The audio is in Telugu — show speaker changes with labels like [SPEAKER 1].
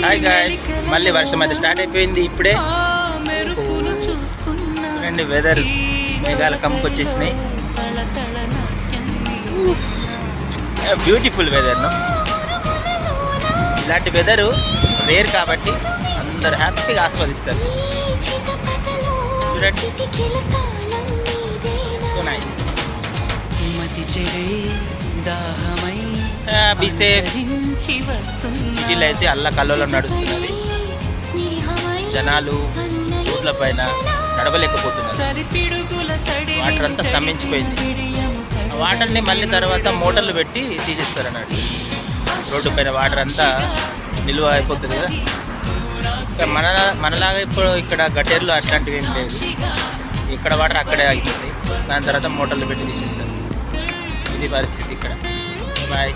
[SPEAKER 1] హాయ్ గాయ్స్, మళ్ళీ వర్షం అయితే స్టార్ట్ అయిపోయింది ఇప్పుడే. చూడండి వెదర్, మేఘాలు కమ్ముకొచ్చేసినాయి. Beautiful weather. ఇలాంటి వెదరు రేర్ కాబట్టి అందరు హ్యాపీగా ఆస్వాదిస్తారు. చూడండి, బీ సేఫ్. సిటీలో అయితే అల్లా కల్లోలో నడుస్తున్నది. జనాలు రోడ్ల పైన నడవలేకపోతున్నారు. వాటర్ అంతా స్తంభించిపోయింది. ఆ వాటర్ని మళ్ళీ తర్వాత మోటార్లు పెట్టి తీసేస్తారు అన్నట్టు. రోడ్డు పైన వాటర్ అంతా నిల్వ అయిపోతుంది కదా. మనలాగా ఇప్పుడు ఇక్కడ గట్టేరులో అట్లాంటివి ఏం లేదు. ఇక్కడ వాటర్ అక్కడే ఆగిపోతాయి. దాని తర్వాత మోటార్లు పెట్టి తీసేస్తారు. ఇది పరిస్థితి ఇక్కడ. బాయ్.